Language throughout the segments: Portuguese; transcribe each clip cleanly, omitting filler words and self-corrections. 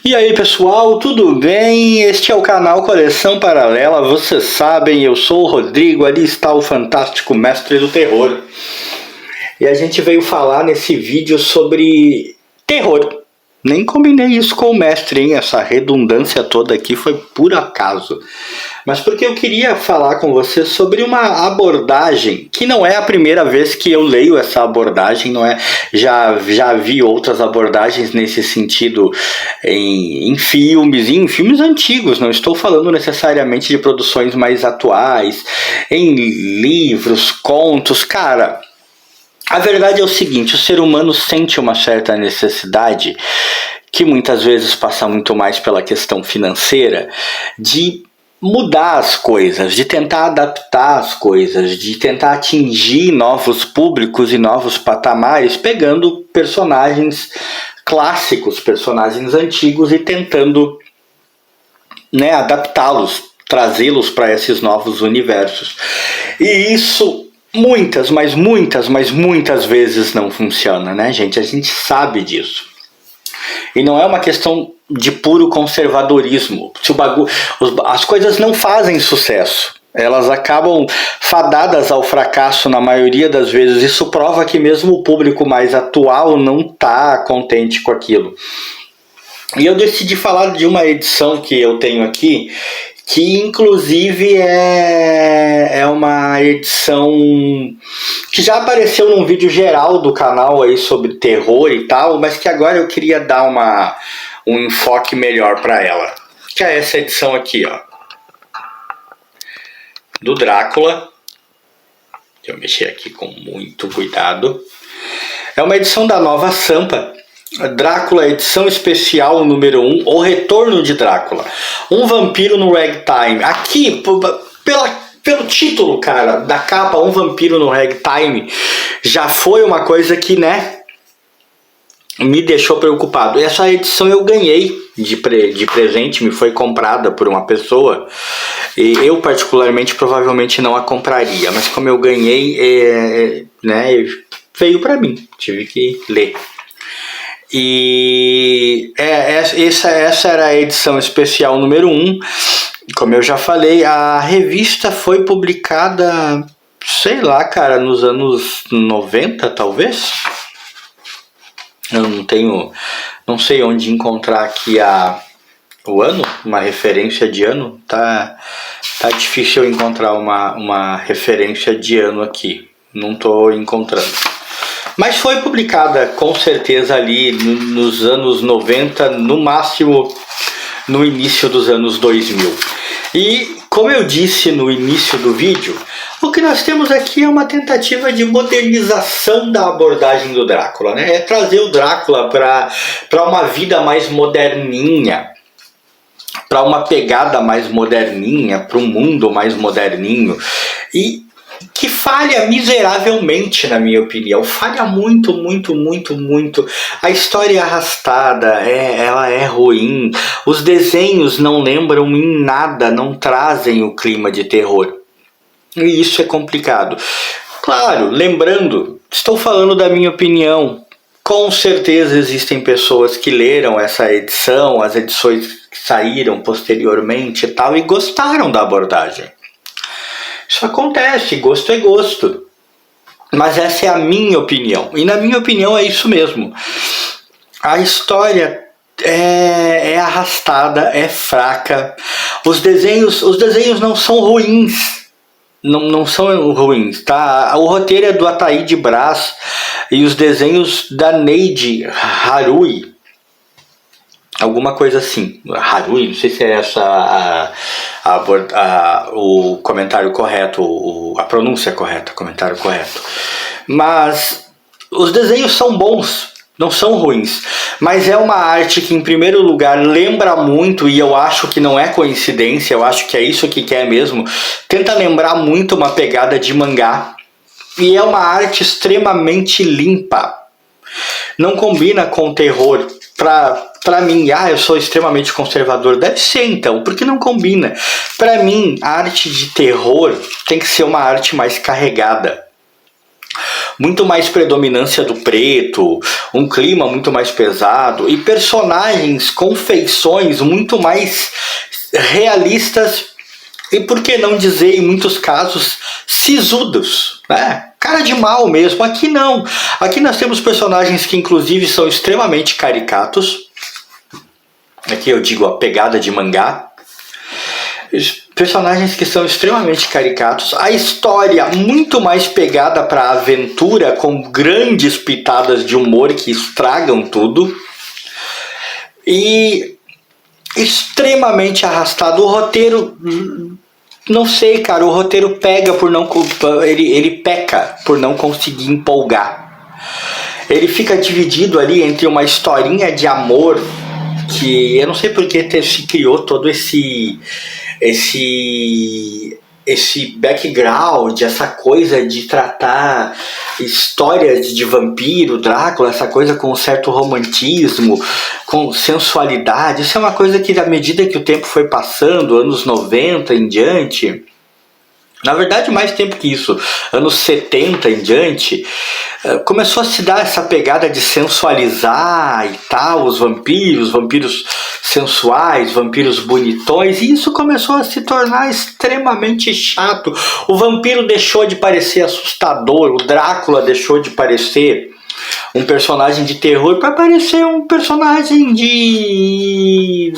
E aí pessoal, tudo bem? Este é o canal Coleção Paralela, vocês sabem, eu sou o Rodrigo, ali está o fantástico mestre do terror. E a gente veio falar nesse vídeo sobre terror. Nem combinei isso com o mestre, hein? Essa redundância toda aqui foi por acaso. Mas porque eu queria falar com você sobre uma abordagem que não é a primeira vez que eu leio essa abordagem, não é? Já vi outras abordagens nesse sentido em filmes antigos, não estou falando necessariamente de produções mais atuais, em livros, contos, cara. A verdade é o seguinte, o ser humano sente uma certa necessidade, que muitas vezes passa muito mais pela questão financeira, de mudar as coisas, de tentar adaptar as coisas, de tentar atingir novos públicos e novos patamares, pegando personagens clássicos, personagens antigos e tentando, adaptá-los, trazê-los para esses novos universos. E isso muitas vezes não funciona, né, gente? A gente sabe disso. E não é uma questão de puro conservadorismo. As coisas não fazem sucesso. Elas acabam fadadas ao fracasso na maioria das vezes. Isso prova que mesmo o público mais atual não está contente com aquilo. E eu decidi falar de uma edição que eu tenho aqui, que inclusive é uma edição que já apareceu num vídeo geral do canal aí sobre terror e tal, mas que agora eu queria dar um enfoque melhor para ela, que é essa edição aqui, ó, do Drácula. Deixa eu mexer aqui com muito cuidado. É uma edição da Nova Sampa, Drácula, edição especial número 1, O Retorno de Drácula, um vampiro no ragtime. Aqui, pelo título, cara, da capa, um vampiro no ragtime, já foi uma coisa que, me deixou preocupado. Essa edição eu ganhei de presente, me foi comprada por uma pessoa, e eu particularmente provavelmente não a compraria, mas como eu ganhei, veio pra mim, tive que ler. E essa era a edição especial número 1. Como eu já falei, a revista foi publicada, sei lá, cara, nos anos 90, talvez. Eu não sei onde encontrar aqui o ano, uma referência de ano. Tá difícil eu encontrar uma referência de ano aqui. Não estou encontrando. Mas foi publicada com certeza ali nos anos 90, no máximo no início dos anos 2000. E como eu disse no início do vídeo, o que nós temos aqui é uma tentativa de modernização da abordagem do Drácula, né? É trazer o Drácula para uma vida mais moderninha, para uma pegada mais moderninha, para um mundo mais moderninho. E que falha miseravelmente, na minha opinião. Falha muito. A história é arrastada, ela é ruim. Os desenhos não lembram em nada, não trazem o clima de terror. E isso é complicado. Claro, lembrando, estou falando da minha opinião. Com certeza existem pessoas que leram essa edição, as edições que saíram posteriormente e tal, e gostaram da abordagem. Isso acontece, gosto é gosto. Mas essa é a minha opinião. E na minha opinião é isso mesmo. A história é arrastada, é fraca. Os desenhos não são ruins. Não são ruins, tá? O roteiro é do Ataíde Brás e os desenhos da Neide Harui. Alguma coisa assim. Harui, não sei se é essa o comentário correto, a pronúncia correta, comentário correto. Mas os desenhos são bons, não são ruins. Mas é uma arte que, em primeiro lugar, lembra muito, e eu acho que não é coincidência, eu acho que é isso que quer mesmo. Tenta lembrar muito uma pegada de mangá. E é uma arte extremamente limpa. Não combina com terror. Pra mim, eu sou extremamente conservador. Deve ser então, porque não combina. Pra mim, a arte de terror tem que ser uma arte mais carregada. muito mais predominância do preto, um clima muito mais pesado e personagens com feições muito mais realistas e, por que não dizer, em muitos casos, sisudos, né? Cara de mal mesmo. Aqui não. Aqui nós temos personagens que inclusive são extremamente caricatos. Aqui eu digo a pegada de mangá. Personagens que são extremamente caricatos. A história muito mais pegada para a aventura, com grandes pitadas de humor que estragam tudo. E extremamente arrastado. O roteiro, não sei, cara, o roteiro pega por não, ele peca por não conseguir empolgar. Ele fica dividido ali entre uma historinha de amor que eu não sei por que se criou todo esse background, essa coisa de tratar histórias de vampiro, Drácula, essa coisa com um certo romantismo, com sensualidade. Isso é uma coisa que, à medida que o tempo foi passando, anos 90 em diante, na verdade mais tempo que isso, anos 70 em diante, começou a se dar essa pegada de sensualizar e tal, os vampiros sensuais, vampiros bonitões, e isso começou a se tornar extremamente chato. O vampiro deixou de parecer assustador, o Drácula deixou de parecer um personagem de terror para parecer um personagem de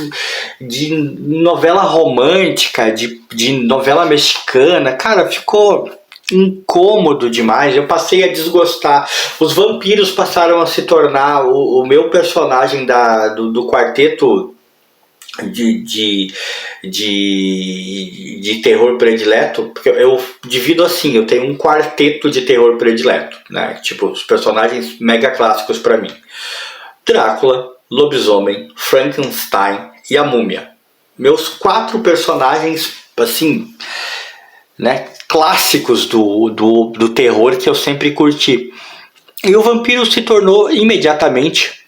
novela romântica, de novela mexicana. Cara, ficou incômodo demais. Eu passei a desgostar. Os vampiros passaram a se tornar o meu personagem do quarteto de terror predileto, porque eu divido assim, eu tenho um quarteto de terror predileto, né? Tipo, os personagens mega clássicos pra mim: Drácula, Lobisomem, Frankenstein e a Múmia. Meus 4 personagens, assim, né, clássicos do terror que eu sempre curti. E o vampiro se tornou imediatamente,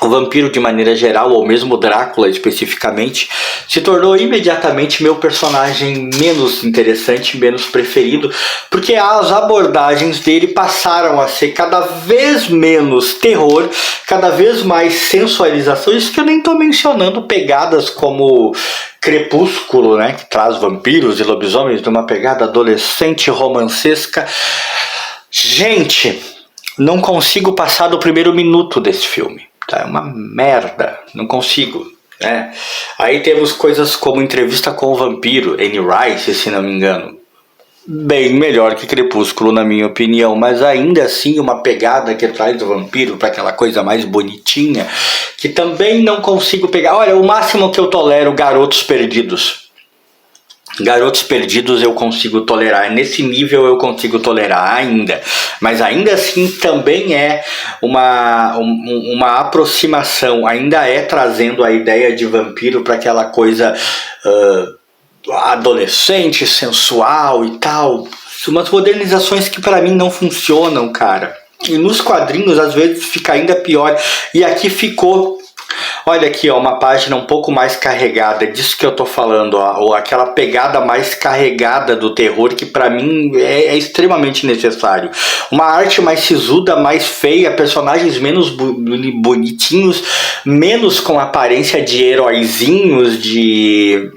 o vampiro de maneira geral, ou mesmo Drácula especificamente, se tornou imediatamente meu personagem menos interessante, menos preferido, porque as abordagens dele passaram a ser cada vez menos terror, cada vez mais sensualização. Isso que eu nem estou mencionando pegadas como Crepúsculo, né, que traz vampiros e lobisomens numa pegada adolescente romancesca. Gente, não consigo passar do primeiro minuto desse filme. É uma merda, não consigo, né? Aí temos coisas como Entrevista com o Vampiro, Anne Rice, se não me engano, bem melhor que Crepúsculo, na minha opinião, mas ainda assim uma pegada que traz o vampiro para aquela coisa mais bonitinha, que também não consigo pegar. Olha, o máximo que eu tolero, Garotos Perdidos. Garotos Perdidos eu consigo tolerar, nesse nível eu consigo tolerar ainda, mas ainda assim também é uma aproximação, ainda é trazendo a ideia de vampiro para aquela coisa adolescente, sensual e tal, umas modernizações que para mim não funcionam, cara, e nos quadrinhos às vezes fica ainda pior, e aqui ficou. Olha aqui, ó, uma página um pouco mais carregada, disso que eu tô falando, ó, ou aquela pegada mais carregada do terror que pra mim é extremamente necessário. Uma arte mais sisuda, mais feia, personagens menos bonitinhos, menos com aparência de heróizinhos, de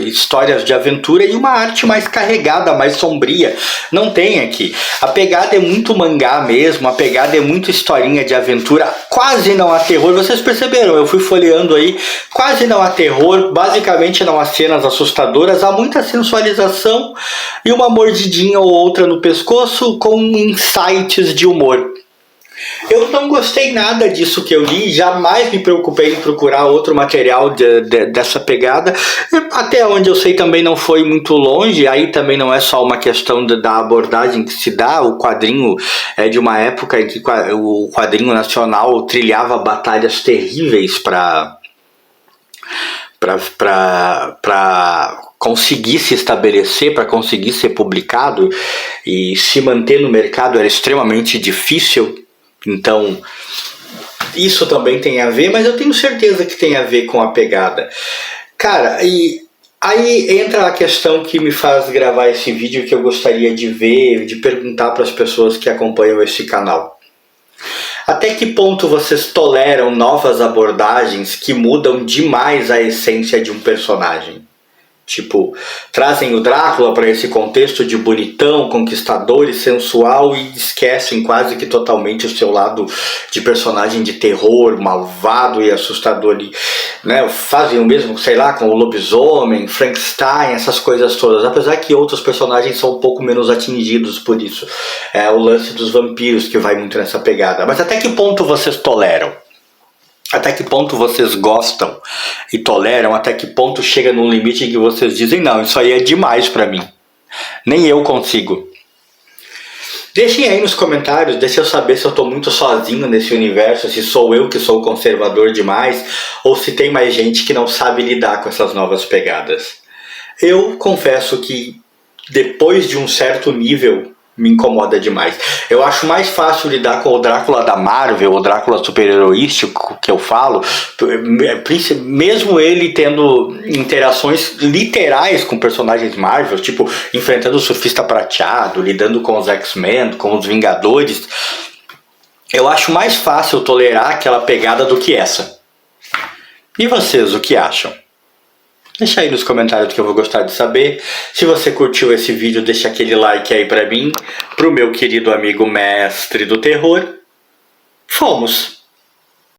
histórias de aventura, e uma arte mais carregada, mais sombria. Não tem aqui. A pegada é muito mangá mesmo, a pegada é muito historinha de aventura, quase não há terror. Vocês perceberam, eu fui folheando aí, quase não há terror, basicamente não há cenas assustadoras, há muita sensualização e uma mordidinha ou outra no pescoço com insights de humor. Eu não gostei nada disso que eu li, jamais me preocupei em procurar outro material dessa pegada. Até onde eu sei também não foi muito longe, aí também não é só uma questão da abordagem que se dá. O quadrinho é de uma época em que o quadrinho nacional trilhava batalhas terríveis para conseguir se estabelecer, para conseguir ser publicado e se manter no mercado era extremamente difícil. Então, isso também tem a ver, mas eu tenho certeza que tem a ver com a pegada. Cara, e Aí entra a questão que me faz gravar esse vídeo, que eu gostaria de ver, de perguntar para as pessoas que acompanham esse canal. Até que ponto vocês toleram novas abordagens que mudam demais a essência de um personagem? Tipo, trazem o Drácula para esse contexto de bonitão, conquistador e sensual e esquecem quase que totalmente o seu lado de personagem de terror, malvado e assustador. Né? Fazem o mesmo, sei lá, com o lobisomem, Frankenstein, essas coisas todas. Apesar que outros personagens são um pouco menos atingidos por isso. É o lance dos vampiros que vai muito nessa pegada. Mas até que ponto vocês toleram? Até que ponto vocês gostam e toleram? Até que ponto chega num limite que vocês dizem, não, isso aí é demais pra mim. Nem eu consigo. Deixem aí nos comentários, deixa eu saber se eu tô muito sozinho nesse universo, se sou eu que sou conservador demais, ou se tem mais gente que não sabe lidar com essas novas pegadas. Eu confesso que depois de um certo nível me incomoda demais. Eu acho mais fácil lidar com o Drácula da Marvel, o Drácula super-heroístico que eu falo, mesmo ele tendo interações literais com personagens Marvel, tipo enfrentando o Surfista Prateado, lidando com os X-Men, com os Vingadores. Eu acho mais fácil tolerar aquela pegada do que essa. E vocês, o que acham? Deixa aí nos comentários que eu vou gostar de saber. Se você curtiu esse vídeo, deixa aquele like aí pra mim, pro meu querido amigo mestre do terror. Fomos!